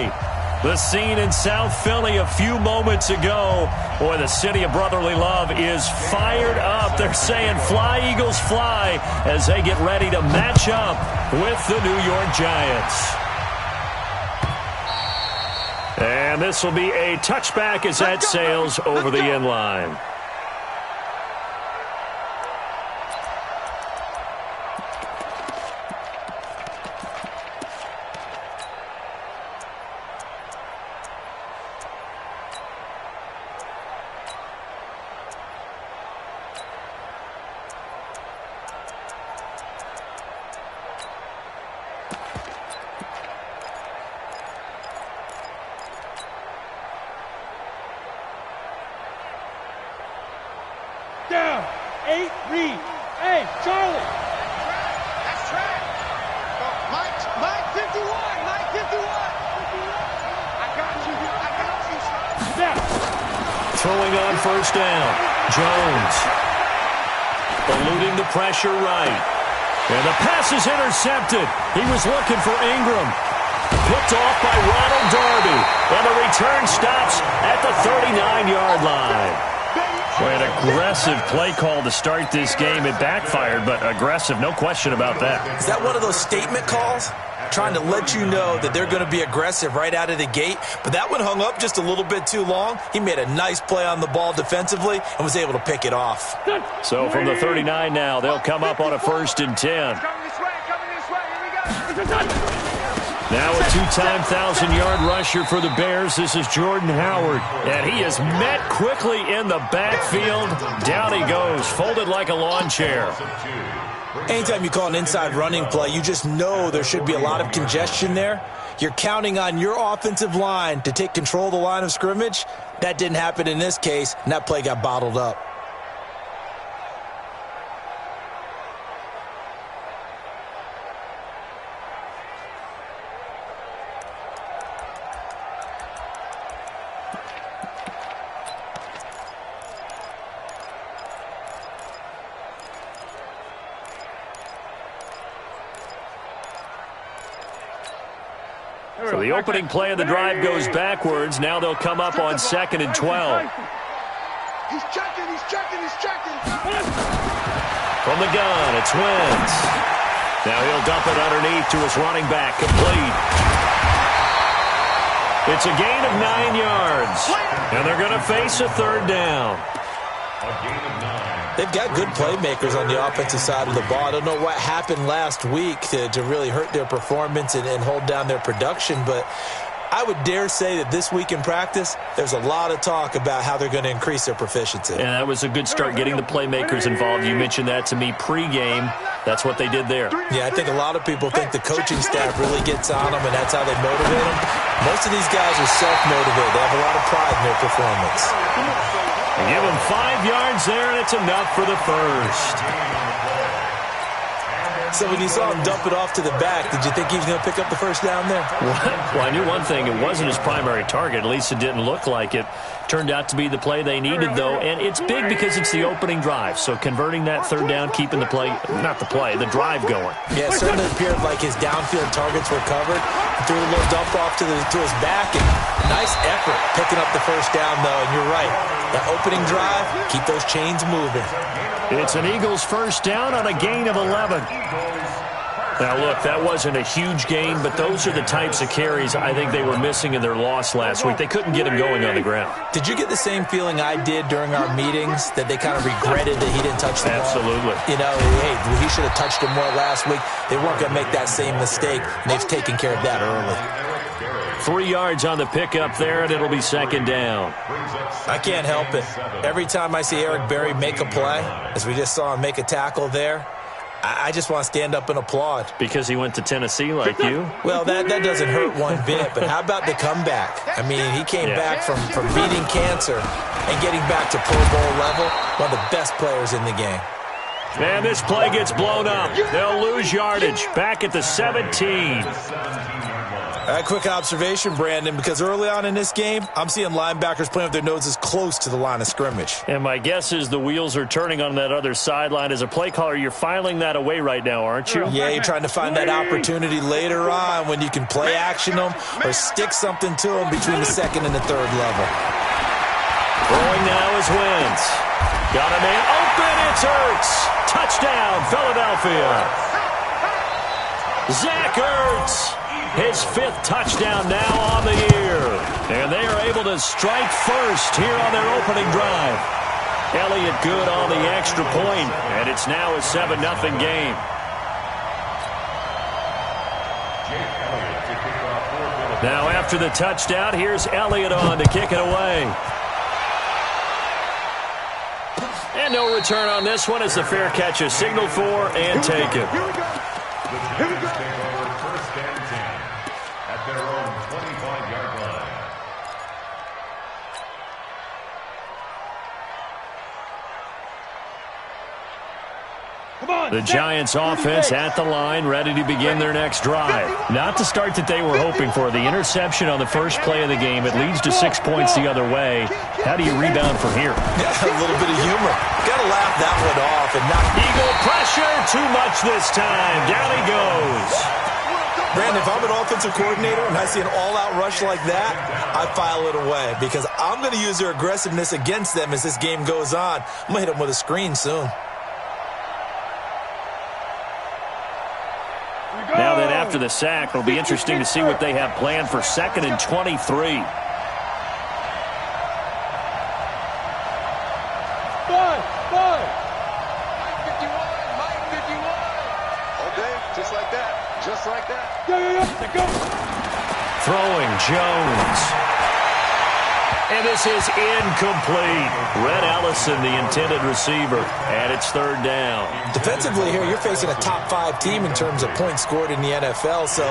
play. The scene in South Philly a few moments ago. Boy, the city of brotherly love is fired up. They're saying fly, Eagles, fly, as they get ready to match up with the New York Giants. And this will be a touchback as that sails over the end line. Down. 8, read. Hey, Charlie. That's track. Mike 51. Mike 51. I got you. Son. Snap. Throwing on first down. Jones. Eluding the pressure right. And the pass is intercepted. He was looking for Ingram. Picked off by Ronald Darby. And the return stops at the 39-yard line. Boy, an aggressive play call to start this game. It backfired, but aggressive, no question about that. Is that one of those statement calls? Trying to let you know that they're going to be aggressive right out of the gate. But that one hung up just a little bit too long. He made a nice play on the ball defensively and was able to pick it off. So from the 39 now, they'll come up on a 1st and 10. Coming this way. Here we go. Now a two-time 1,000-yard rusher for the Bears. This is Jordan Howard. And he is met quickly in the backfield. Down he goes, folded like a lawn chair. Anytime you call an inside running play, you just know there should be a lot of congestion there. You're counting on your offensive line to take control of the line of scrimmage. That didn't happen in this case, and that play got bottled up. So the opening play of the drive goes backwards. Now they'll come up on 2nd and 12. He's checking. From the gun, it's Wentz. Now he'll dump it underneath to his running back, complete. It's a gain of 9 yards. And they're going to face a 3rd down. They've got good playmakers on the offensive side of the ball. I don't know what happened last week to really hurt their performance and hold down their production, but I would dare say that this week in practice, there's a lot of talk about how they're going to increase their proficiency. And that was a good start, getting the playmakers involved. You mentioned that to me pregame. That's what they did there. Yeah, I think a lot of people think the coaching staff really gets on them, and that's how they motivate them. Most of these guys are self-motivated. They have a lot of pride in their performance. They give him 5 yards there, and it's enough for the first. So when you saw him dump it off to the back, did you think he was going to pick up the first down there? Well, I knew one thing. It wasn't his primary target. At least it didn't look like it. Turned out to be the play they needed, though, and it's big because it's the opening drive. So converting that 3rd down, keeping the the drive going. Yeah, it certainly appeared like his downfield targets were covered. He threw a little dump off to his back, and nice effort picking up the first down, though. And you're right, that opening drive, keep those chains moving. It's an Eagles first down on a gain of 11. Now, look, that wasn't a huge gain, but those are the types of carries I think they were missing in their loss last week. They couldn't get him going on the ground. Did you get the same feeling I did during our meetings, that they kind of regretted that he didn't touch the ball? Absolutely. You know, hey, he should have touched him more last week. They weren't going to make that same mistake, and they've taken care of that early. 3 yards on the pickup there, and it'll be 2nd down. I can't help it. Every time I see Eric Berry make a play, as we just saw him make a tackle there, I just want to stand up and applaud. Because he went to Tennessee like you? Well, that doesn't hurt one bit, but how about the comeback? I mean, he came back from beating cancer and getting back to Pro Bowl level, one of the best players in the game. And this play gets blown up. They'll lose yardage. Back at the 17. A quick observation, Brandon, because early on in this game, I'm seeing linebackers playing with their noses close to the line of scrimmage. And my guess is the wheels are turning on that other sideline. As a play caller, you're filing that away right now, aren't you? Yeah, you're trying to find that opportunity later on when you can play action them or stick something to them between the second and the third level. Throwing now is Wentz. Got a man open. It's Ertz. Touchdown, Philadelphia. Zach Ertz. His 5th touchdown now on the year. And they are able to strike first here on their opening drive. Elliott good on the extra point, and it's now a 7-0 game. Now after the touchdown, here's Elliott on to kick it away. And no return on this one as the fair catch is signaled for and taken. Here we go. Here we go. First and 10 at their own 25-yard line. The Giants offense at the line, ready to begin their next drive. Not the start that they were hoping for. The interception on the first play of the game. It leads to 6 points the other way. How do you rebound from here? Yeah, a little bit of humor. Got to laugh that one off. And not Eagle pressure, too much this time. Down he goes. Brandon, if I'm an offensive coordinator and I see an all-out rush like that, I file it away because I'm going to use their aggressiveness against them as this game goes on. I'm going to hit them with a screen soon. Now then, after the sack, it'll be interesting to see what they have planned for 2nd and 23. Five. Mike 51, Mike 51. All day, just like that, just like that. Go. Throwing Jones. And this is incomplete. Red Ellison, the intended receiver, and it's 3rd down. Defensively here, you're facing a top 5 team in terms of points scored in the NFL. So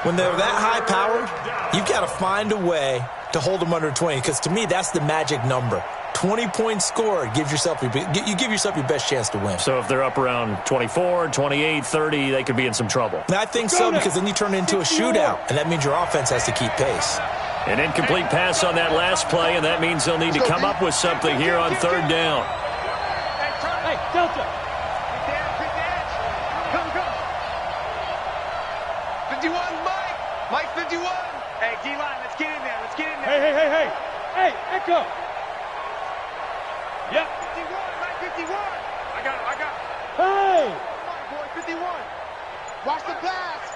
when they're that high-powered, you've got to find a way to hold them under 20. Because to me, that's the magic number. 20 points scored, you give yourself your best chance to win. So if they're up around 24, 28, 30, they could be in some trouble. And I think so, because then you turn it into a shootout, and that means your offense has to keep pace. An incomplete pass on that last play, and that means they'll need to come up with something here on 3rd down. Hey, Delta. Good edge. Come. 51, Mike. Mike 51. Hey, D-line, let's get in there. Hey. Hey, Echo. Yep. 51, Mike 51. I got him. Hey. Come on, boy, 51. Watch the pass.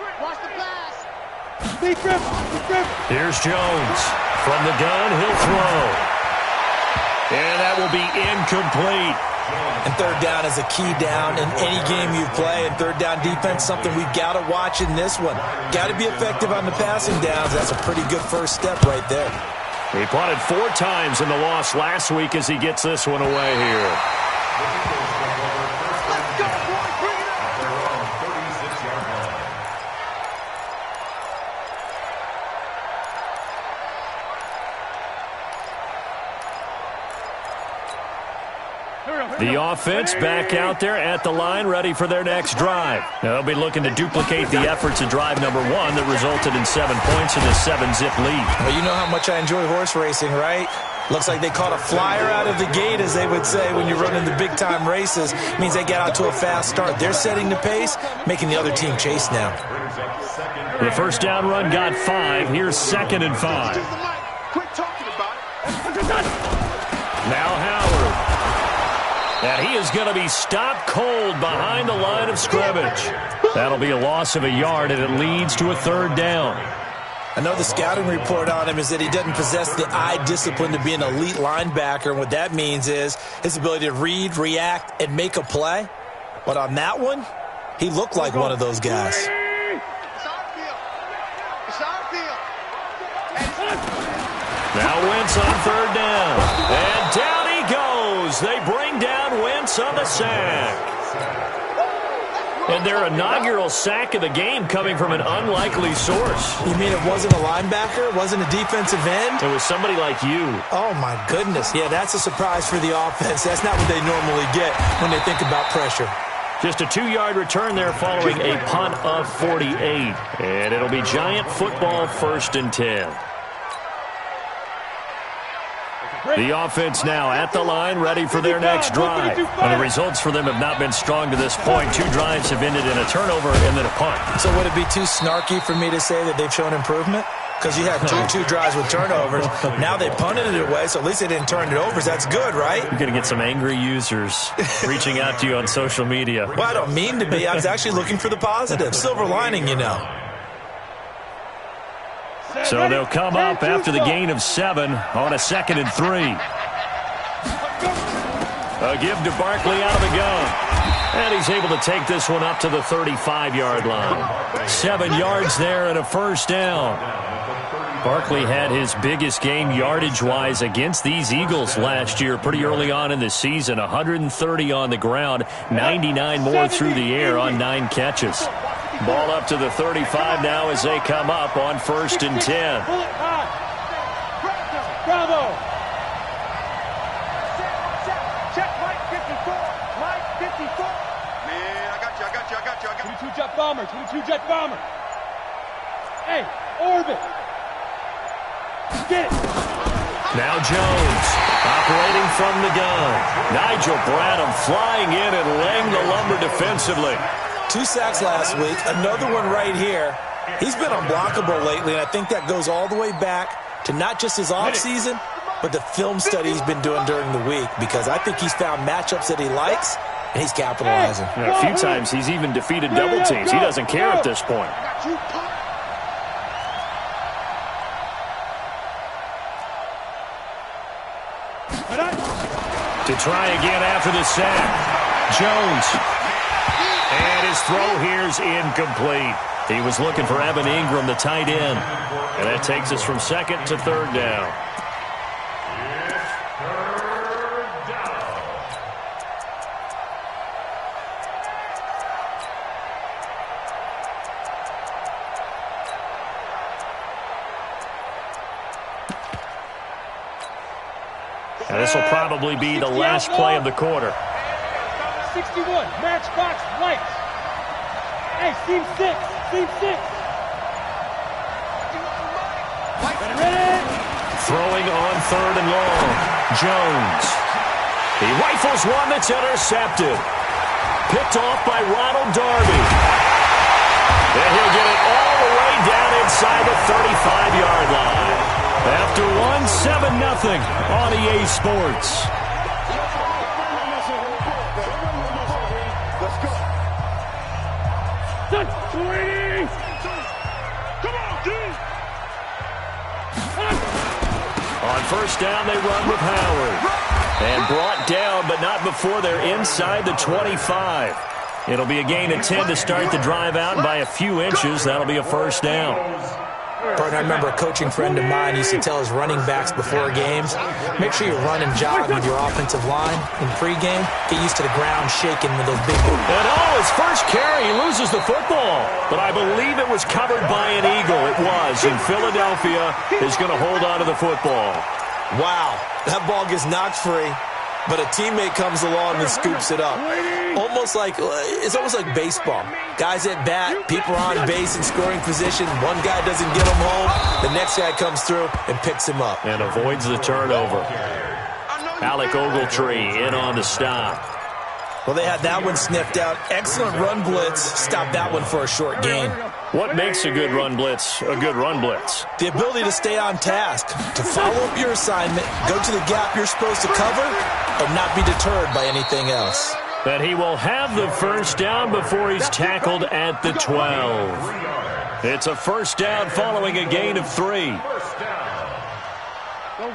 Big grip. Here's Jones. From the gun, he'll throw. And that will be incomplete. And 3rd down is a key down in any game you play. And 3rd down defense, something we've got to watch in this one. Got to be effective on the passing downs. That's a pretty good first step right there. He punted 4 times in the loss last week as he gets this one away here. Let's go, boys. Bring it up. Their own 36-yard line. The offense back out there at the line, ready for their next drive. They'll be looking to duplicate the efforts of drive number 1 that resulted in 7 points in the 7-zip lead. Well, you know how much I enjoy horse racing, right? Looks like they caught a flyer out of the gate, as they would say, when you're running the big-time races. It means they get out to a fast start. They're setting the pace, making the other team chase now. The first down run got 5. Here's 2nd and 5. Quit talking about it. Now Howard. And he is going to be stopped cold behind the line of scrimmage. That'll be a loss of a yard, and it leads to a 3rd down. I know the scouting report on him is that he doesn't possess the eye discipline to be an elite linebacker. And what that means is his ability to read, react, and make a play. But on that one, he looked like one of those guys. It's our field. It's our field. Now Wentz on 3rd down. And down he goes. They bring down Wentz on the sack. And their inaugural sack of the game coming from an unlikely source. You mean it wasn't a linebacker? It wasn't a defensive end? It was somebody like you. Oh, my goodness. Yeah, that's a surprise for the offense. That's not what they normally get when they think about pressure. Just a 2-yard return there following a punt of 48. And it'll be Giant football, 1st and 10. The offense now at the line, ready for their next drive. And the results for them have not been strong to this point. 2 drives have ended in a turnover and then a punt. So would it be too snarky for me to say that they've shown improvement? Because you had two drives with turnovers. Now they punted it away, so at least they didn't turn it over. So that's good, right? You're going to get some angry users reaching out to you on social media. Well, I don't mean to be. I was actually looking for the positive. Silver lining, you know. So they'll come up after the gain of 7 on a 2nd and 3. A give to Barkley out of the gun. And he's able to take this one up to the 35-yard line. 7 yards there and a 1st down. Barkley had his biggest game yardage-wise against these Eagles last year pretty early on in the season. 130 on the ground, 99 more through the air on 9 catches. Ball up to the 35 now as they come up on 1st and 10. Bravo. Check Mike 54. Mike 54. Man, I got you. 22-jet bomber. 22-jet bomber. Hey, orbit. Get it. Now Jones operating from the gun. Nigel Bradham flying in and laying the lumber defensively. 2 sacks last week, another one right here. He's been unblockable lately, and I think that goes all the way back to not just his offseason, but the film study he's been doing during the week, because I think he's found matchups that he likes, and he's capitalizing. A few times he's even defeated double teams. He doesn't care at this point. To try again after the sack. Jones. And his throw here's incomplete. He was looking for Evan Ingram, the tight end. And that takes us from 2nd to 3rd down. And this will probably be the last play of the quarter. 61, matchbox lights. Hey, seam 6, seam 6. Ready? Throwing on 3rd and long. Jones. He rifles one that's intercepted. Picked off by Ronald Darby. And he'll get it all the way down inside the 35-yard line. After one, 7-0 on EA Sports. On 1st down, they run with Howard. And brought down, but not before they're inside the 25. It'll be a gain of 10 to start the drive out, and by a few inches, that'll be a 1st down. Partner, I remember a coaching friend of mine used to tell his running backs before games, make sure you run and jog with your offensive line in pregame. Get used to the ground shaking with those big boots. And his first carry, he loses the football. But I believe it was covered by an Eagle. It was. And Philadelphia is going to hold on to the football. Wow, that ball gets knocked free, but a teammate comes along and scoops it up. It's almost like baseball. Guys at bat, people are on base in scoring position. One guy doesn't get him home. The next guy comes through and picks him up. And avoids the turnover. Alec Ogletree in on the stop. Well, they had that one sniffed out. Excellent run blitz. Stopped that one for a short gain. What makes a good run blitz a good run blitz? The ability to stay on task, to follow up your assignment, go to the gap you're supposed to cover, and not be deterred by anything else. But he will have the 1st down before he's tackled at the 12. It's a 1st down following a gain of 3. Go,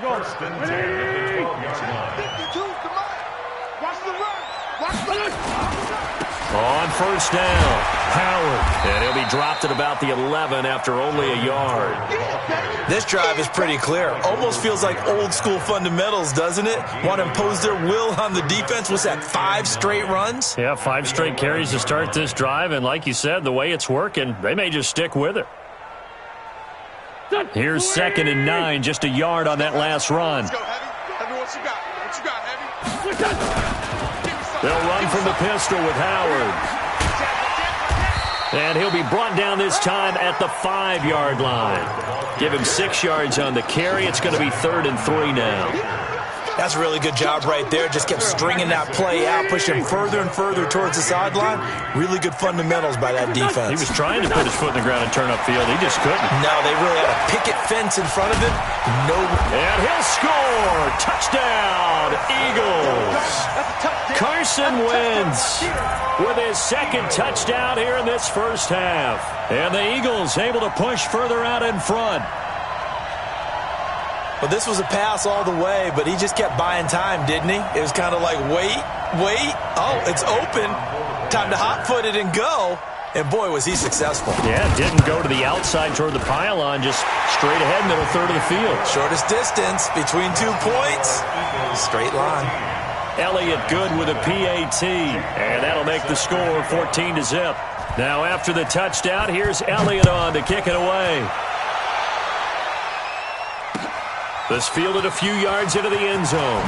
go. Watch the run. Watch the run. On 1st down, Howard. And he'll be dropped at about the 11 after only a yard. This drive is pretty clear. Almost feels like old school fundamentals, doesn't it? Want to impose their will on the defense. What's that, 5 straight runs? Yeah, 5 straight carries to start this drive. And like you said, the way it's working, they may just stick with it. Here's 2nd and 9, just a yard on that last run. Let's go, Heavy. Heavy, what you got? What you got, Heavy? Give me some. They'll run from the pistol with Howard. And he'll be brought down this time at the 5-yard line. Give him 6 yards on the carry. It's going to be 3rd and 3 now. That's a really good job right there. Just kept stringing that play out, pushing further and further towards the sideline. Really good fundamentals by that defense. He was trying to put his foot in the ground and turn upfield. He just couldn't. No, they really had a picket fence in front of him. No. And he'll score. Touchdown, Eagles. Carson Wentz with his 2nd touchdown here in this first half. And the Eagles able to push further out in front. Well, this was a pass all the way, but he just kept buying time, didn't he? It was kind of like, wait. Oh, it's open. Time to hot-foot it and go. And, boy, was he successful. Yeah, didn't go to the outside toward the pylon, just straight ahead, middle third of the field. Shortest distance between 2 points. Straight line. Elliott good with a PAT, and that'll make the score 14-0. Now, after the touchdown, here's Elliott on to kick it away. This fielded a few yards into the end zone.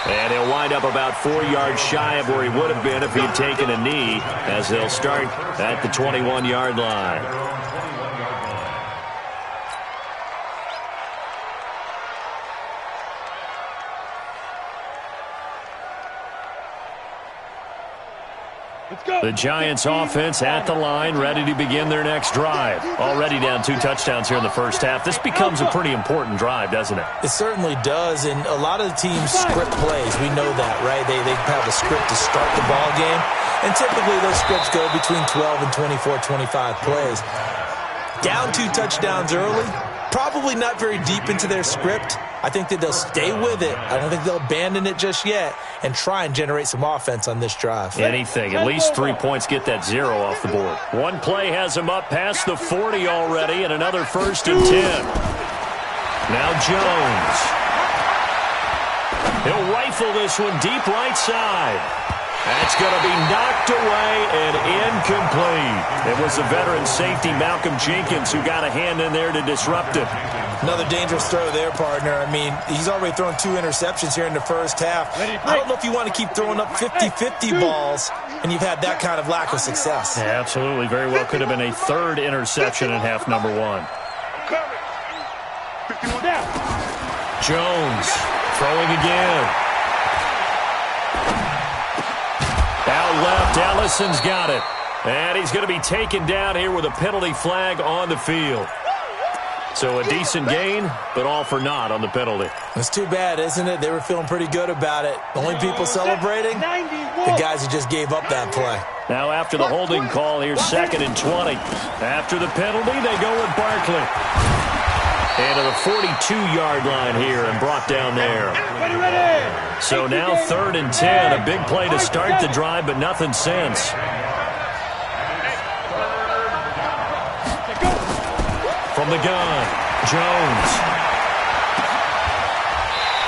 And he'll wind up about 4 yards shy of where he would have been if he'd taken a knee, as they'll start at the 21-yard line. The Giants offense at the line, ready to begin their next drive. Already down 2 touchdowns here in the first half. This becomes a pretty important drive, doesn't it? It certainly does, and a lot of the teams script plays. We know that, right? They have a script to start the ball game, and typically those scripts go between 12 and 24, 25 plays. Down 2 touchdowns early, probably not very deep into their script. I think that they'll stay with it. I don't think they'll abandon it just yet and try and generate some offense on this drive. Anything. At least 3 points, get that 0 off the board. One play has him up past the 40 already, and another 1st and 10. Now Jones. He'll rifle this one deep right side. That's going to be knocked away and incomplete. It was the veteran safety Malcolm Jenkins who got a hand in there to disrupt it. Another dangerous throw there, partner. I mean, he's already thrown 2 interceptions here in the first half. I don't know if you want to keep throwing up 50-50 balls, and you've had that kind of lack of success. Yeah, absolutely. Very well could have been a 3rd interception in half number 1. Jones throwing again. Out left, Allison's got it. And he's going to be taken down here with a penalty flag on the field. So a decent gain, but all for naught on the penalty. It's too bad, isn't it? They were feeling pretty good about it. The only people celebrating, the guys who just gave up that play. Now after the holding call, here's 2nd and 20. After the penalty, they go with Barkley. And to the 42-yard line here and brought down there. So now 3rd and 10. A big play to start the drive, but nothing since. From the gun, Jones.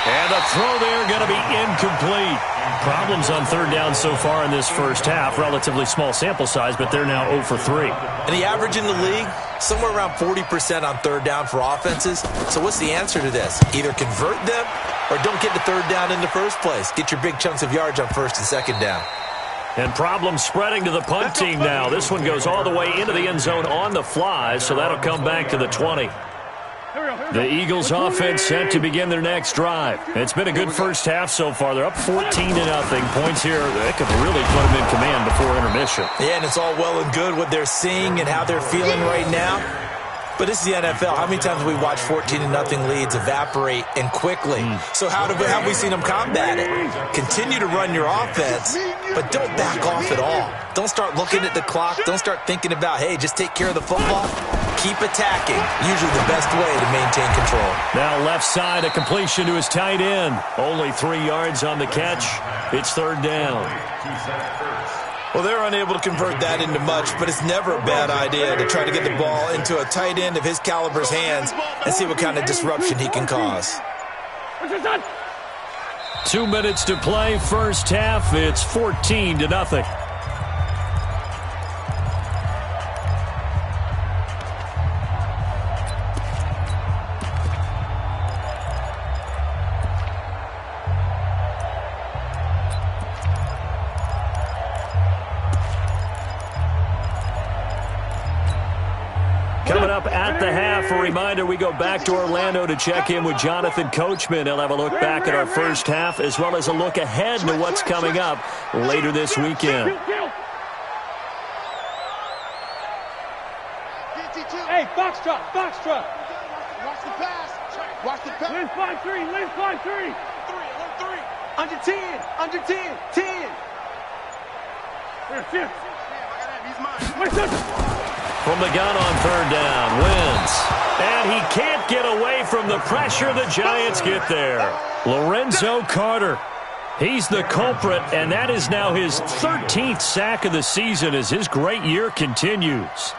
And the throw there going to be incomplete. Problems on 3rd down so far in this first half. Relatively small sample size, but they're now 0 for 3. And the average in the league, somewhere around 40% on 3rd down for offenses. So what's the answer to this? Either convert them or don't get to 3rd down in the first place. Get your big chunks of yards on 1st and 2nd down. And problems spreading to the punt team now. This one goes all the way into the end zone on the fly, so that'll come back to the 20. The Eagles offense set to begin their next drive. It's been a good first half so far. They're up 14-0. Points here that could really put them in command before intermission. Yeah, and it's all well and good what they're seeing and how they're feeling right now. But this is the NFL. How many times have we watched 14-0 leads evaporate and quickly? So how have we seen them combat it? Continue to run your offense, but don't back off at all. Don't start looking at the clock. Don't start thinking about, hey, just take care of the football. Keep attacking. Usually the best way to maintain control. Now left side, a completion to his tight end. Only 3 yards on the catch. It's 3rd down. Well, they're unable to convert that into much, but it's never a bad idea to try to get the ball into a tight end of his caliber's hands and see what kind of disruption he can cause. 2 minutes to play, first half. It's 14-0. up at the half. A reminder, we go back to Orlando to check in with Jonathan Coachman. He'll have a look back at our first half as well as a look ahead to what's coming up later this weekend. Hey, box truck, box truck. Watch the pass. Watch the pass. Lynn 5-3, Lynn 5-3. 3. Under 10, under 10, 10. Here, He's mine. wait, shit. From the gun on third down, wins. And he can't get away from the pressure. The Giants get there. Lorenzo Carter. He's the culprit, and that is now his 13th sack of the season as his great year continues.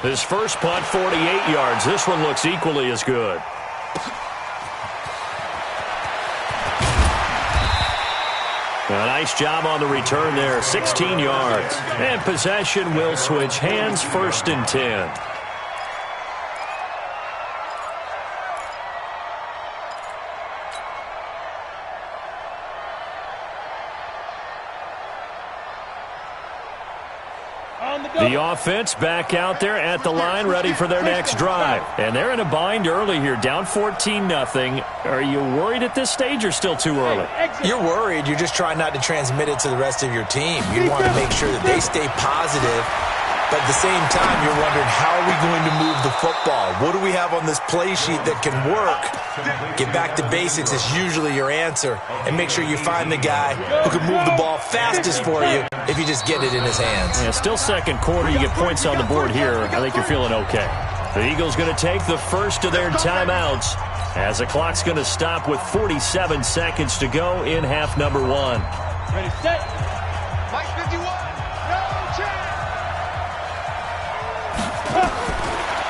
His first punt, 48 yards. This one looks equally as good. A nice job on the return there, 16 yards. And possession will switch hands, 1st and 10. The offense back out there at the line, ready for their next drive. And they're in a bind early here, down 14-0. Are you worried at this stage or still too early? You're worried. You're just trying not to transmit it to the rest of your team. You want to make sure that they stay positive. But at the same time, you're wondering, how are we going to move the football? What do we have on this play sheet that can work? Get back to basics is usually your answer. And make sure you find the guy who can move the ball fastest for you if you just get it in his hands. Yeah, still second quarter. You get points on the board here. I think you're feeling okay. The Eagles going to take the first of their timeouts as the clock's going to stop with 47 seconds to go in half number 1. Ready, set. Mike 51. No chance.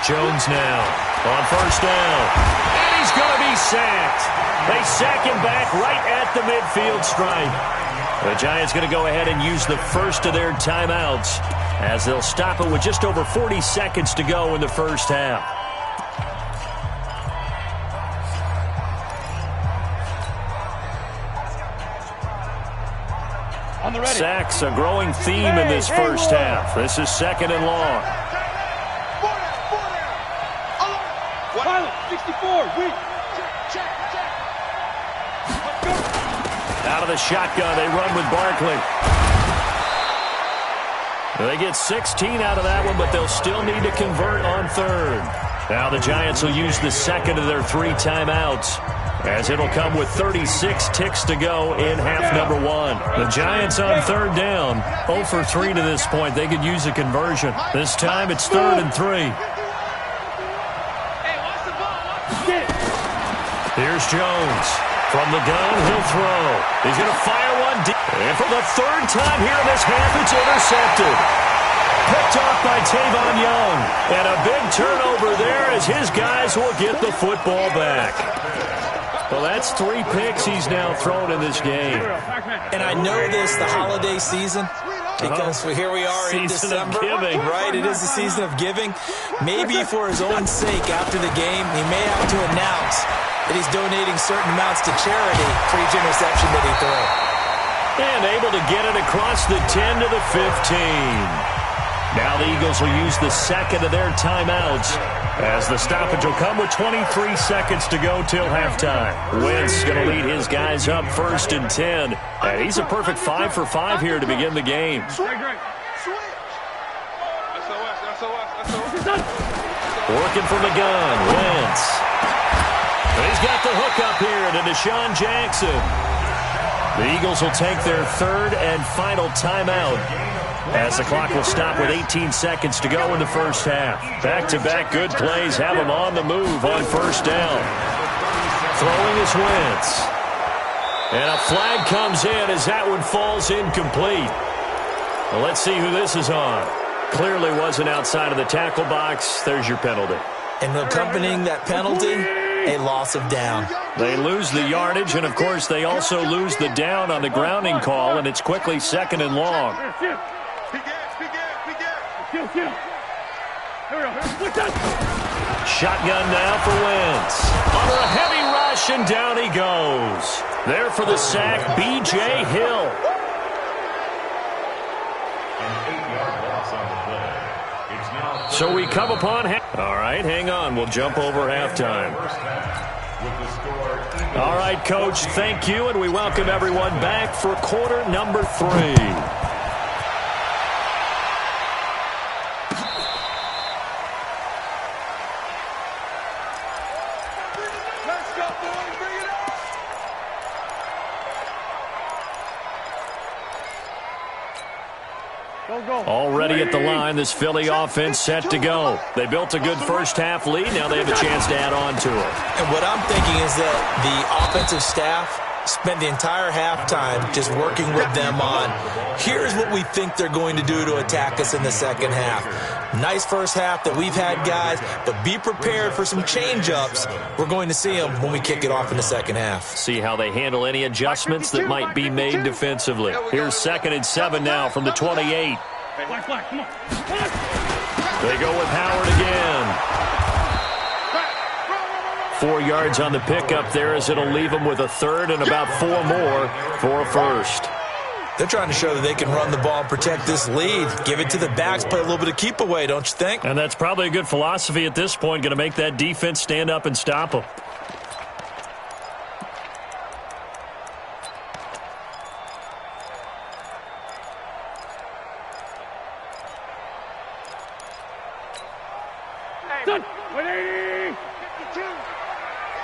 Jones now on first down. And he's going to be sacked. They sack him back right at the midfield stripe. The Giants going to go ahead and use the first of their timeouts as they'll stop it with just over 40 seconds to go in the first half. On the ready. Sacks, a growing theme in this first half. This is 2nd and long. Pilot, 64, weak. Check. Out of the shotgun, they run with Barkley. They get 16 out of that one, but they'll still need to convert on third. Now the Giants will use the second of their 3 timeouts, as it'll come with 36 ticks to go in half number 1. The Giants on third down, 0 for 3 to this point. They could use a conversion. This time it's 3rd and 3. Here's Jones. From the gun, he'll throw. He's going to fire one deep. And for the 3rd time here in this half, it's intercepted. Picked off by Tavon Young. And a big turnover there as his guys will get the football back. Well, that's 3 picks he's now thrown in this game. And I know this, the holiday season, because here we are in December. Giving. Right, it is the season of giving. Maybe for his own sake after the game, he may have to announce that he's donating certain amounts to charity for each interception that he throws. And able to get it across the 10 to the 15. Now the Eagles will use the second of their timeouts as the stoppage will come with 23 seconds to go till halftime. Wentz going to lead his guys up 1st and 10. And he's a perfect 5 for 5 here to begin the game. Working from the gun, Wentz. He's got the hook up here to Deshaun Jackson. The Eagles will take their 3rd and final timeout as the clock will stop with 18 seconds to go in the first half. Back-to-back good plays have them on the move on first down. Throwing is Wentz. And a flag comes in as that one falls incomplete. Well, let's see who this is on. Clearly wasn't outside of the tackle box. There's your penalty. And accompanying that penalty, a loss of down. They lose the yardage, and, of course, they also lose the down on the grounding call, and it's quickly 2nd and long. Shotgun now for Wentz. Under a heavy rush, and down he goes. There for the sack, B.J. Hill. So we come upon... All right, hang on. We'll jump over halftime. All right, Coach, thank you, and we welcome everyone back for quarter number 3. Already at the line, this Philly offense set to go. They built a good first-half lead. Now they have a chance to add on to it. And what I'm thinking is that the offensive staff spent the entire halftime just working with them on, here's what we think they're going to do to attack us in the second half. Nice first half that we've had, guys, but be prepared for some change-ups. We're going to see them when we kick it off in the second half. See how they handle any adjustments that might be made defensively. Here's 2nd and 7 now from the 28. Come on. They go with Howard again. 4 yards on the pickup there, as it'll leave them with a third and about 4 more for a first. They're trying to show that they can run the ball and protect this lead. Give it to the backs, play a little bit of keep away, don't you think? And that's probably a good philosophy at this point, going to make that defense stand up and stop them. Done. 180. 52.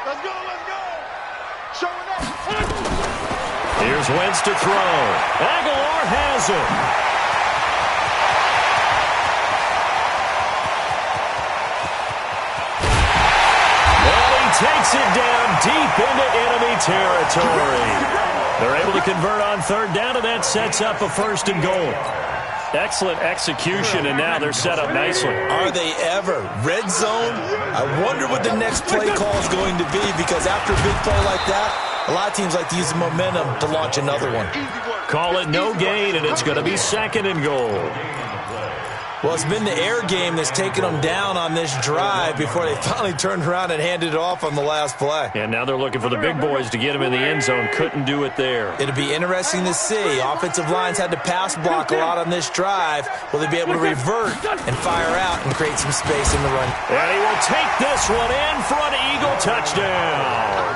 Let's go. Showing up. Here's Wentz to throw. Aguilar has it. And he takes it down deep into enemy territory. They're able to convert on 3rd down, and that sets up a 1st and goal. Excellent execution, and now they're set up nicely. Are they ever? Red zone? I wonder what the next play call is going to be, because after a big play like that, a lot of teams like to use the momentum to launch another one. Call it no gain, and it's going to be 2nd and goal. Well, it's been the air game that's taken them down on this drive before they finally turned around and handed it off on the last play. And now they're looking for the big boys to get them in the end zone. Couldn't do it there. It'll be interesting to see. Offensive lines had to pass block a lot on this drive. Will they be able to revert and fire out and create some space in the run? And he will take this one in for an Eagle touchdown.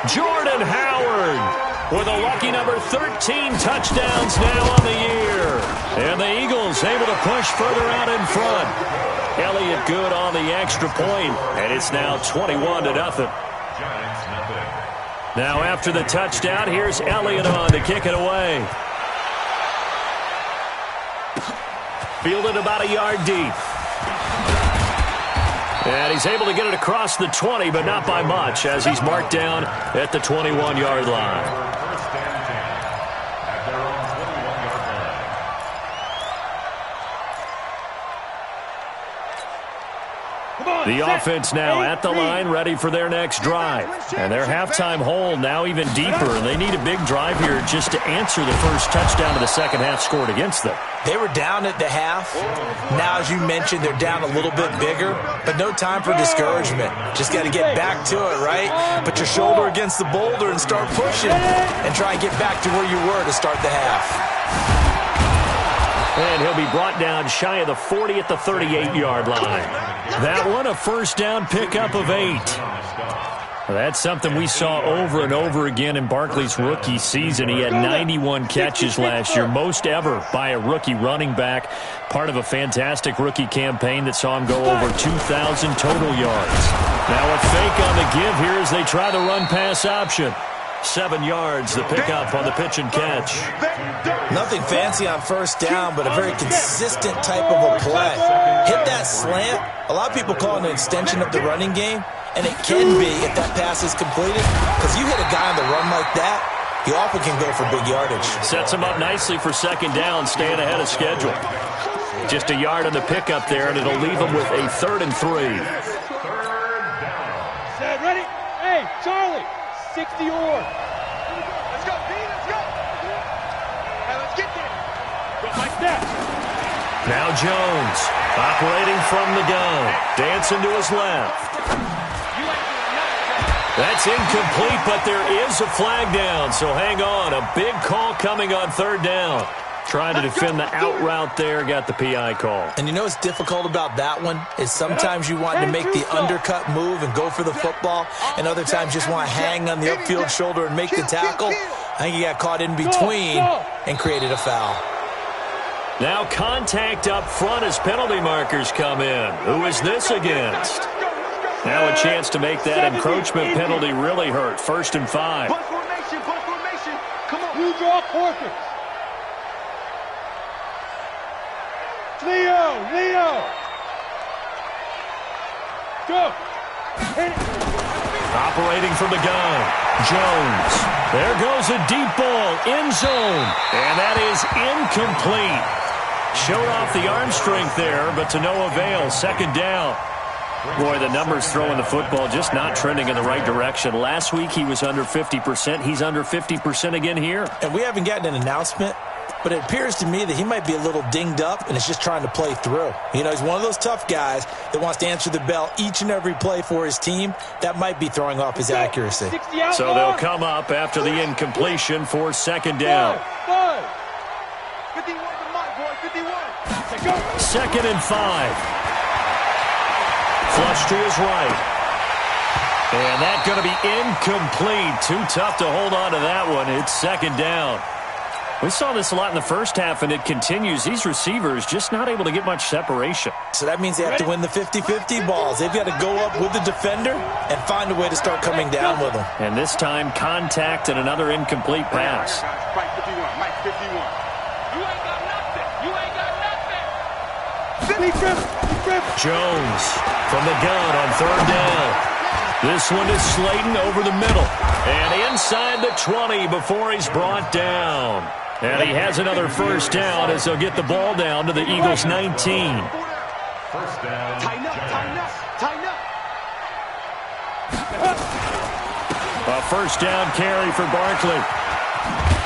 Jordan Howard with a lucky number 13 touchdowns now on the year. And the Eagles able to push further out in front. Elliott good on the extra point, and it's now 21-0. Now after the touchdown, here's Elliott on to kick it away. Fielded about a yard deep. And he's able to get it across the 20, but not by much, as he's marked down at the 21-yard line. The offense now at the line, ready for their next drive. And their halftime hole now even deeper, and they need a big drive here just to answer the first touchdown of the second half scored against them. They were down at the half. Now, as you mentioned, they're down a little bit bigger, but no time for discouragement. Just got to get back to it, right? Put your shoulder against the boulder and start pushing, and try and get back to where you were to start the half. And he'll be brought down shy of the 40 at the 38-yard line. That one, a first down pickup of 8. That's something we saw over and over again in Barkley's rookie season. He had 91 catches last year, most ever by a rookie running back, part of a fantastic rookie campaign that saw him go over 2,000 total yards. Now a fake on the give here as they try the run-pass option. 7 yards, the pickup on the pitch and catch. Nothing fancy on first down, but a very consistent type of a play. Hit that slant. A lot of people call it an extension of the running game, and it can be if that pass is completed, because you hit a guy on the run like that, he often can go for big yardage. Sets him up nicely for second down, staying ahead of schedule. Just a yard on the pickup there, and it'll leave him with a 3rd and 3. Set, ready? Hey, Charlie. 60 or. Let's go, B, let's go. Hey, let's get there. Go like that. Now Jones, operating from the gun, dancing to his left. That's incomplete, but there is a flag down, so hang on. A big call coming on third down. Trying to defend the out route there, got the PI call. And you know what's difficult about that one is sometimes you want to make the undercut move and go for the football, and other times just want to hang on the upfield shoulder and make the tackle. I think he got caught in between and created a foul. Now contact up front as penalty markers come in. Who is this against? Now a chance to make that encroachment penalty really hurt. 1st and 5. Punt formation, punt formation. Come on. You draw quarters. Leo. Go. Hit it. Operating from the gun. Jones. There goes a deep ball. End zone. And that is incomplete. Showed off the arm strength there, but to no avail. 2nd down. Boy, the numbers throwing the football just not trending in the right direction. Last week he was under 50%. He's under 50% again here. And we haven't gotten an announcement, but it appears to me that he might be a little dinged up and is just trying to play through. You know, he's one of those tough guys that wants to answer the bell each and every play for his team. That might be throwing off his accuracy. So they'll come up after the incompletion for 2nd down. 51 to Mike, boy, 51. 2nd and 5. Flush to his right. And that's going to be incomplete. Too tough to hold on to that one. It's 2nd down. We saw this a lot in the first half, and it continues. These receivers just not able to get much separation. So that means they have to win the 50-50 balls. They've got to go up with the defender and find a way to start coming down with them. And this time, contact and another incomplete pass. Mike 51, Mike 51. You ain't got nothing. You ain't got nothing. Jones from the gun on 3rd down. This one is Slayton over the middle. And inside the 20 before he's brought down. And he has another 1st down as they'll get the ball down to the Eagles' 19. 1st down. Tighten up. A 1st down carry for Barkley.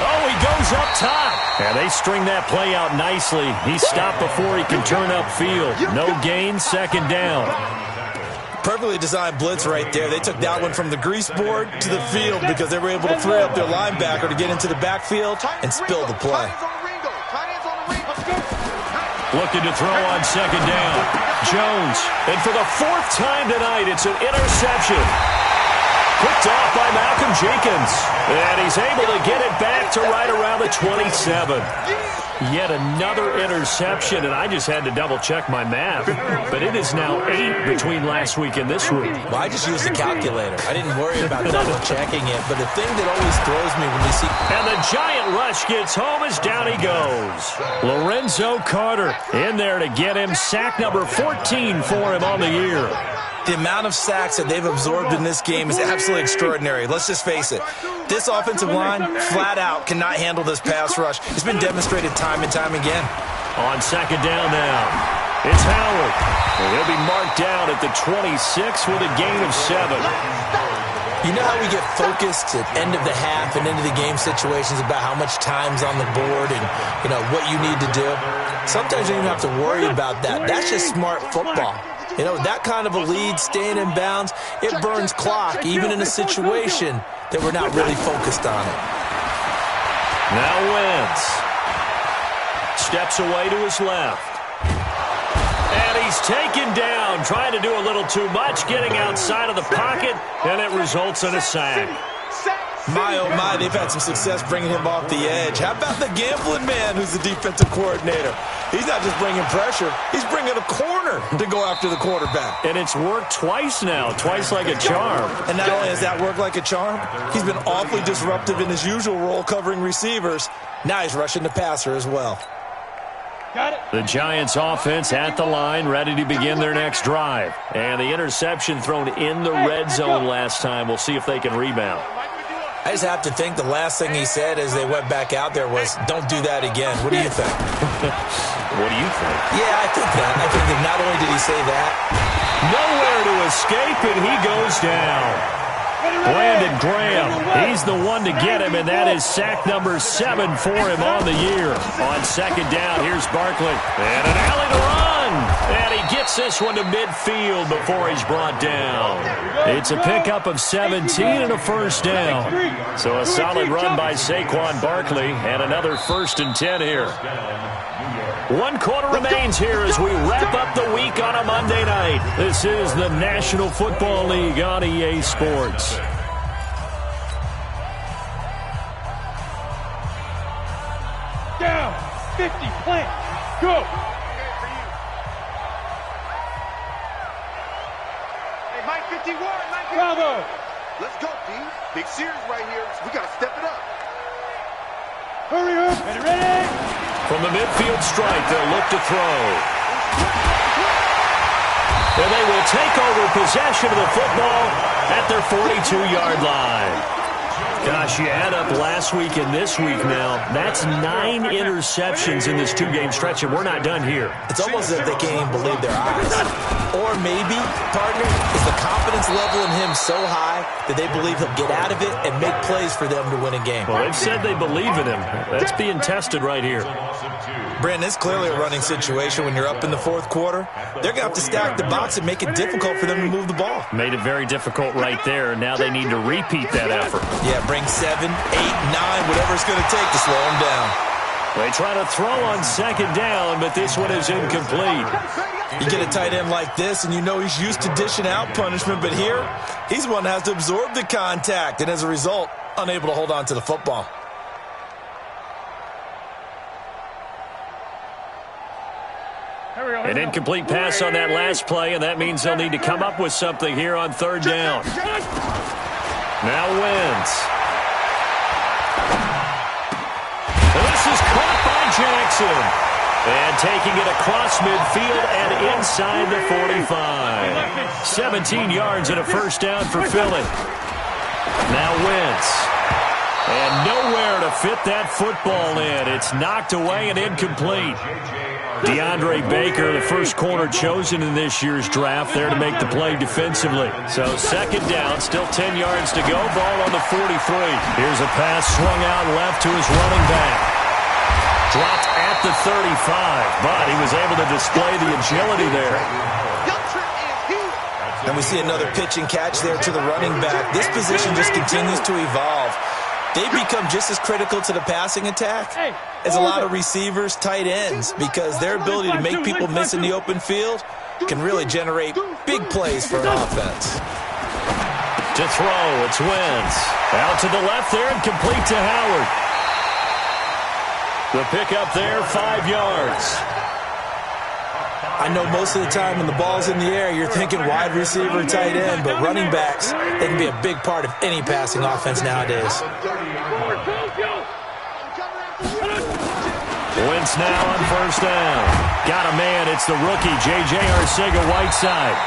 Oh, he goes up top. And they string that play out nicely. He stopped before he can turn upfield. No gain, 2nd down. Perfectly designed blitz right there. They took that one from the grease board to the field because they were able to free up their linebacker to get into the backfield and spill the play. Looking to throw on 2nd down. Jones. And for the 4th time tonight, it's an interception. Picked off by Malcolm Jenkins. And he's able to get it back to right around the 27. Yet another interception, and I just had to double-check my math. But it is now 8 between last week and this week. Well, I just used the calculator. I didn't worry about double-checking it. But the thing that always throws me when you see... And the giant rush gets home as down he goes. Lorenzo Carter in there to get him. Sack number 14 for him on the year. The amount of sacks that they've absorbed in this game is absolutely extraordinary. Let's just face it. This offensive line, flat out, cannot handle this pass rush. It's been demonstrated time and time again. On 2nd down now, it's Howard. And he'll be marked down at the 26 with a gain of 7. You know how we get focused at end of the half and into the game situations about how much time's on the board and, you know, what you need to do? Sometimes you don't even have to worry about that. That's just smart football. You know, that kind of a lead, staying in bounds, it burns clock, even in a situation that we're not really focused on it. Now Wentz steps away to his left. And he's taken down, trying to do a little too much, getting outside of the pocket, and it results in a sack. My, oh my, they've had some success bringing him off the edge. How about the gambling man who's the defensive coordinator? He's not just bringing pressure. He's bringing a corner to go after the quarterback. And it's worked twice now, twice like a charm. And not only has that worked like a charm, he's been awfully disruptive in his usual role covering receivers. Now he's rushing the passer as well. Got it. The Giants offense at the line, ready to begin their next drive. And the interception thrown in the red zone last time. We'll see if they can rebound. I just have to think the last thing he said as they went back out there was, don't do that again. What do you think? What do you think? Yeah, I think that. I think that not only did he say that. Nowhere to escape, and he goes down. Brandon Graham, he's the one to get him, and that is sack number 7 for him on the year. On second down, here's Barkley. And an alley to run. And he gets this one to midfield before he's brought down. It's a pickup of 17 and a first down. So a solid run by Saquon Barkley, and another 1st and 10 here. 1 quarter remains here as we wrap up the week on a Monday night. This is the National Football League on EA Sports. Down, 50, plant, go. Hey, Mike 51, Mike 51. Bravo. Let's go, D. Big series right here. We got to step it up. Hurry up. Ready? From the midfield strike, they'll look to throw. And they will take over possession of the football at their 42-yard line. Gosh, you add up last week and this week now. That's 9 interceptions in this 2-game stretch, and we're not done here. It's almost as if they can't even believe their eyes. Or maybe, partner, is the confidence level in him so high that they believe he'll get out of it and make plays for them to win a game. Well, they've said they believe in him. That's being tested right here. Brandon, it's clearly a running situation when you're up in the 4th quarter. They're going to have to stack the box and make it difficult for them to move the ball. Made it very difficult right there. Now they need to repeat that effort. Yeah, bring 7, 8, 9, whatever it's going to take to slow them down. They try to throw on second down, but this one is incomplete. You get a tight end like this, and you know he's used to dishing out punishment, but here, he's one that has to absorb the contact, and as a result, unable to hold on to the football. An incomplete pass on that last play, and that means they'll need to come up with something here on 3rd down. Now Wentz. And this is caught by Jackson. And taking it across midfield and inside the 45. 17 yards and a first down for Philly. Now Wentz. And nowhere to fit that football in. It's knocked away and incomplete. DeAndre Baker, the first corner chosen in this year's draft, there to make the play defensively. So second down, still 10 yards to go. Ball on the 43. Here's a pass swung out left to his running back. Dropped at the 35, but he was able to display the agility there. And we see another pitch and catch there to the running back. This position just continues to evolve. They become just as critical to the passing attack as a lot of receivers, tight ends, because their ability to make people miss in the open field can really generate big plays for an offense. To throw, it's Wentz. Out to the left there and complete to Howard. The pickup there, 5 yards. I know most of the time when the ball's in the air, you're thinking wide receiver, tight end, but running backs, they can be a big part of any passing offense nowadays. Wentz now on first down. Got a man, it's the rookie, J.J. Arcega-Whiteside.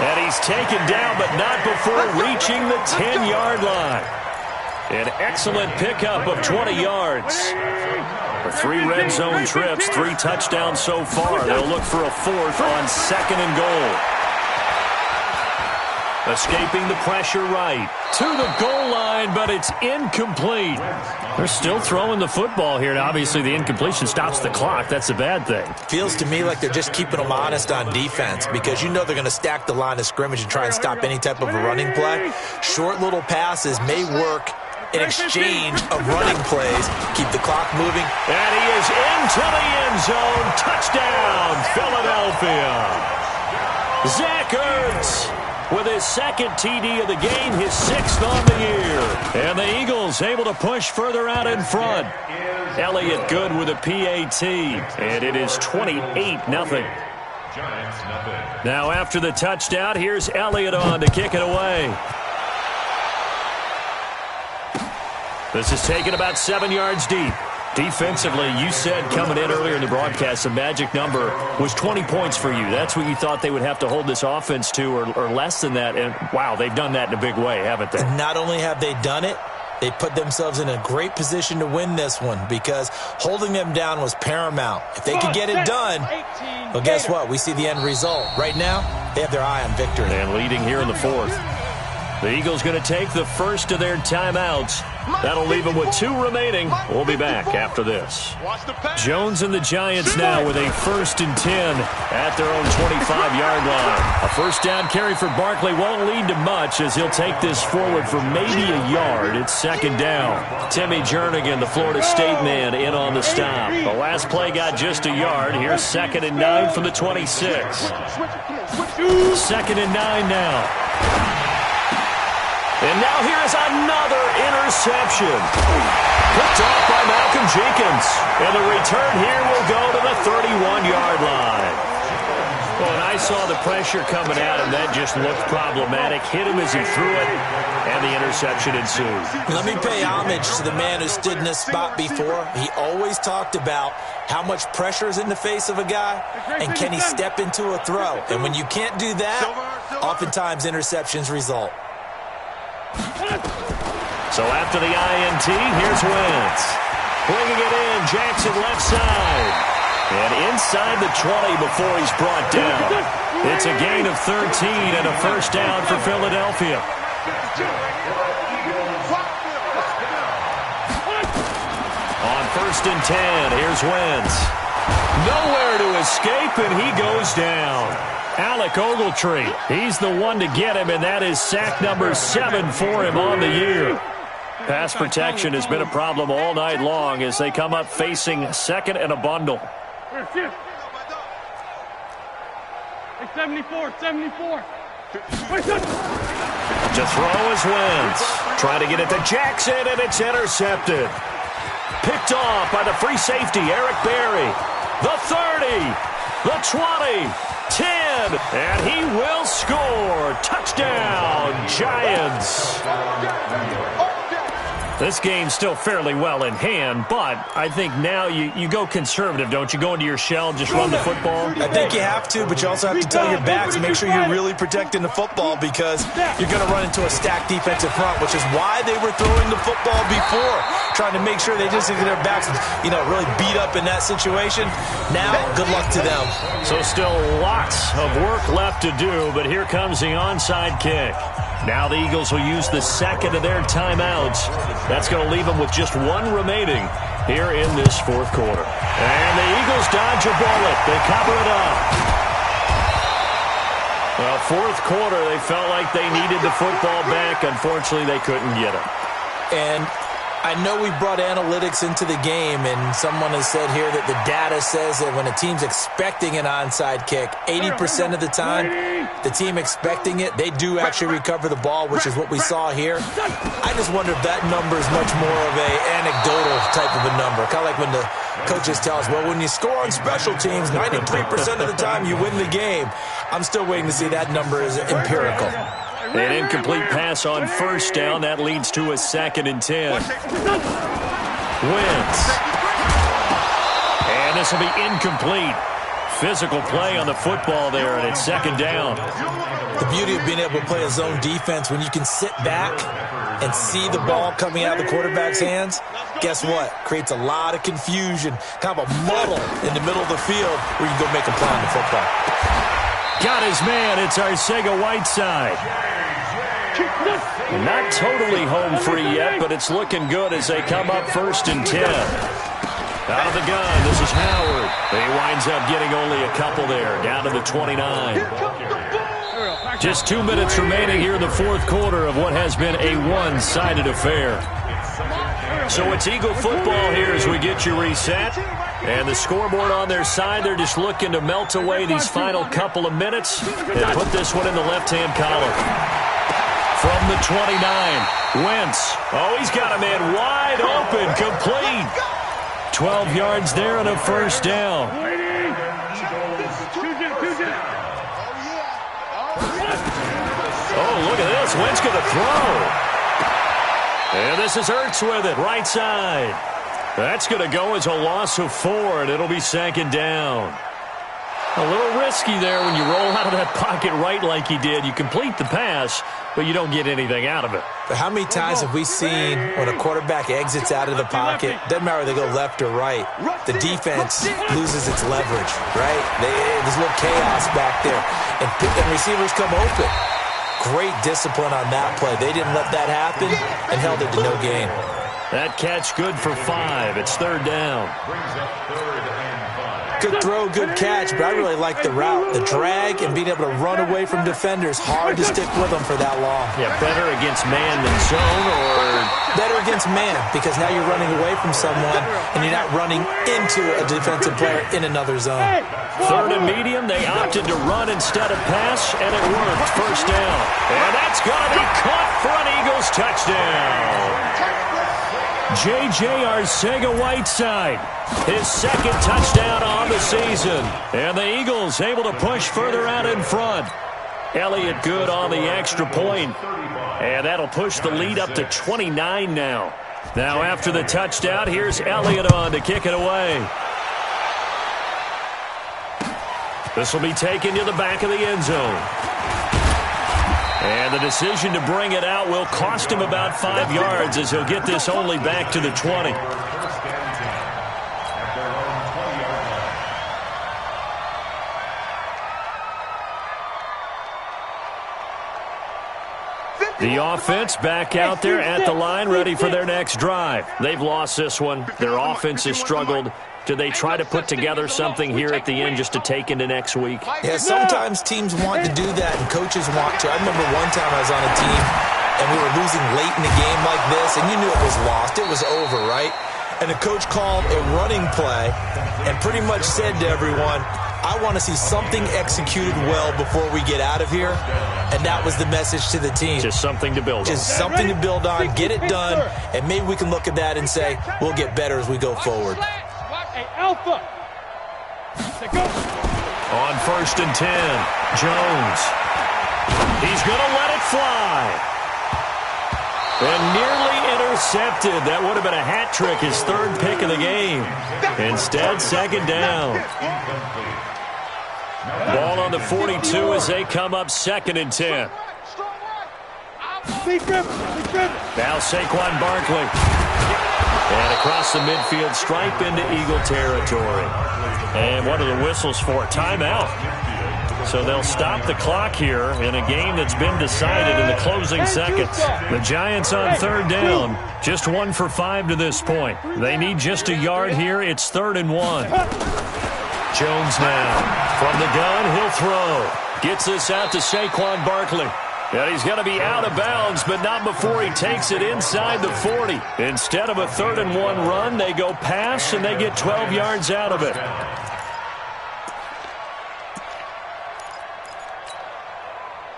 And he's taken down, but not before reaching the 10-yard line. An excellent pickup of 20 yards. For 3 red zone trips, 3 touchdowns so far. They'll look for a 4th on 2nd and goal. Escaping the pressure right. To the goal line, but it's incomplete. They're still throwing the football here, and obviously the incompletion stops the clock. That's a bad thing. Feels to me like they're just keeping them honest on defense because you know they're going to stack the line of scrimmage and try and stop any type of a running play. Short little passes may work in exchange of running plays. Keep the clock moving. And he is into the end zone. Touchdown, Philadelphia. Zach Ertz with his 2nd TD of the game, his 6th on the year. And the Eagles able to push further out in front. Elliott good with a PAT. And it is 28-0. Now after the touchdown, here's Elliott on to kick it away. This is taken about 7 yards deep. Defensively, you said coming in earlier in the broadcast, the magic number was 20 points for you. That's what you thought they would have to hold this offense to or less than that. And, wow, they've done that in a big way, haven't they? And not only have they done it, they put themselves in a great position to win this one because holding them down was paramount. If they could get it done, well, guess what? We see the end result. Right now, they have their eye on victory. And leading here in the 4th. The Eagles going to take the first of their timeouts. That'll leave them with 2 remaining. We'll be back after this. Jones and the Giants now with a 1st and 10 at their own 25-yard line. A first down carry for Barkley won't lead to much as he'll take this forward for maybe a yard. It's 2nd down. Timmy Jernigan, the Florida State man, in on the stop. The last play got just a yard. Here's 2nd and 9 from the 26. 2nd and 9 now. And now here is another interception. Picked off by Malcolm Jenkins. And the return here will go to the 31-yard line. Well, and I saw the pressure coming at him. That just looked problematic. Hit him as he threw it, and the interception ensued. Let me pay homage to the man who stood in this spot before. He always talked about how much pressure is in the face of a guy, and can he step into a throw. And when you can't do that, oftentimes interceptions result. So after the INT, here's Wentz. Bringing it in, Jackson left side. And inside the 20 before he's brought down. It's a gain of 13 and a first down for Philadelphia. On 1st and 10, here's Wentz. Nowhere to escape, and he goes down. Alec Ogletree, he's the one to get him, and that is sack number 7 for him on the year. Pass protection has been a problem all night long as they come up facing 2nd and a bundle. 74. To throw is Wentz. Trying to get it to Jackson, and it's intercepted. Picked off by the free safety, Eric Berry. The 30, the 20, 10, and he will score. Touchdown, Giants. This game's still fairly well in hand, but I think now you go conservative, don't you? Go into your shell and just run the football? I think you have to, but you also have to tell your backs, make sure you're really protecting the football because you're going to run into a stacked defensive front, which is why they were throwing the football before, trying to make sure they just get their backs, really beat up in that situation. Now, good luck to them. So still lots of work left to do, but here comes the onside kick. Now the Eagles will use the 2nd of their timeouts. That's going to leave them with just 1 remaining here in this 4th quarter. And the Eagles dodge a bullet. They cover it up. Well, 4th quarter, they felt like they needed the football back. Unfortunately, they couldn't get it. And I know we brought analytics into the game, and someone has said here that the data says that when a team's expecting an onside kick, 80% of the time, the team expecting it, they do actually recover the ball, which is what we saw here. I just wonder if that number is much more of a anecdotal type of a number. Kind of like when the coaches tell us, well, when you score on special teams, 93% of the time you win the game. I'm still waiting to see that number is empirical. An incomplete pass on 1st down. That leads to a 2nd and 10. Wentz. And this will be incomplete. Physical play on the football there, and it's 2nd down. The beauty of being able to play a zone defense, when you can sit back and see the ball coming out of the quarterback's hands, guess what? Creates a lot of confusion, kind of a muddle in the middle of the field where you can go make a play on the football. Got his man. It's Arcega-Whiteside. Not totally home free yet, but it's looking good as they come up 1st and 10. Out of the gun, this is Howard. He winds up getting only a couple there, down to the 29. Just 2 minutes remaining here in the 4th quarter of what has been a one-sided affair. So it's Eagle football here as we get you reset. And the scoreboard on their side, they're just looking to melt away these final couple of minutes and put this one in the left-hand column. From the 29, Wentz. Oh, he's got a man wide open, complete. 12 yards there and a first down. Oh, look at this. Wentz going to throw. And this is Ertz with it, right side. That's going to go as a loss of 4, and it'll be 2nd down. A little risky there when you roll out of that pocket right like he did. You complete the pass, but you don't get anything out of it. But how many times have we seen when a quarterback exits out of the pocket, doesn't matter whether they go left or right, the defense loses its leverage, right? There's a little chaos back there, and receivers come open. Great discipline on that play. They didn't let that happen and held it to no gain. That catch good for 5. It's third down. Brings up 3rd and 5. Good throw, good catch, but I really like the route. The drag and being able to run away from defenders. Hard to stick with them for that long. Yeah, better against man than zone, or better against man, because now you're running away from someone and you're not running into a defensive player in another zone. Third and medium, they opted to run instead of pass, and it worked. First down. And that's going to be caught for an Eagles touchdown. J.J. Arcega-Whiteside, his second touchdown on the season. And the Eagles able to push further out in front. Elliott good on the extra point. And that'll push the lead up to 29 now. Now after the touchdown, here's Elliott on to kick it away. This will be taken to the back of the end zone. And the decision to bring it out will cost him about 5 yards, as he'll get this only back to the 20. The offense back out there at the line, ready for their next drive. They've lost this one. Their offense has struggled. Do they try to put together something here at the end just to take into next week? Yeah, sometimes teams want to do that and coaches want to. I remember one time I was on a team and we were losing late in a game like this, and you knew it was lost. It was over, right? And the coach called a running play and pretty much said to everyone, I want to see something executed well before we get out of here. And that was the message to the team. Just something to build on. Just something to build on, get it done, and maybe we can look at that and say, we'll get better as we go forward. Alpha. On 1st and 10, Jones. He's going to let it fly. And nearly intercepted. That would have been a hat trick, his 3rd pick of the game. Instead, second down. Ball on the 42 as they come up 2nd and 10. Now Saquon Barkley. And across the midfield stripe into Eagle territory. And what are the whistles for? Timeout. So they'll stop the clock here in a game that's been decided in the closing seconds. The Giants on 3rd down. Just 1 for 5 to this point. They need just a yard here. It's 3rd and 1. Jones now. From the gun, he'll throw. Gets this out to Saquon Barkley. And he's going to be out of bounds, but not before he takes it inside the 40. Instead of a 3rd and 1 run, they go pass, and they get 12 yards out of it.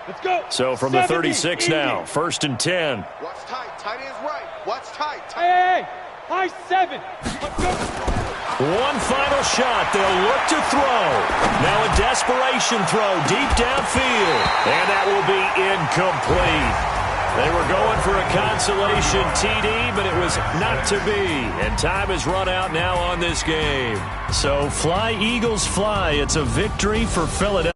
Let's go. So from the 36 now, 1st and 10. Watch tight. Tight ends right. Watch tight. Hey. High 7. Let's go. One final shot. They'll look to throw. Now a desperation throw deep downfield. And that will be incomplete. They were going for a consolation TD, but it was not to be. And time has run out now on this game. So fly, Eagles, fly. It's a victory for Philadelphia.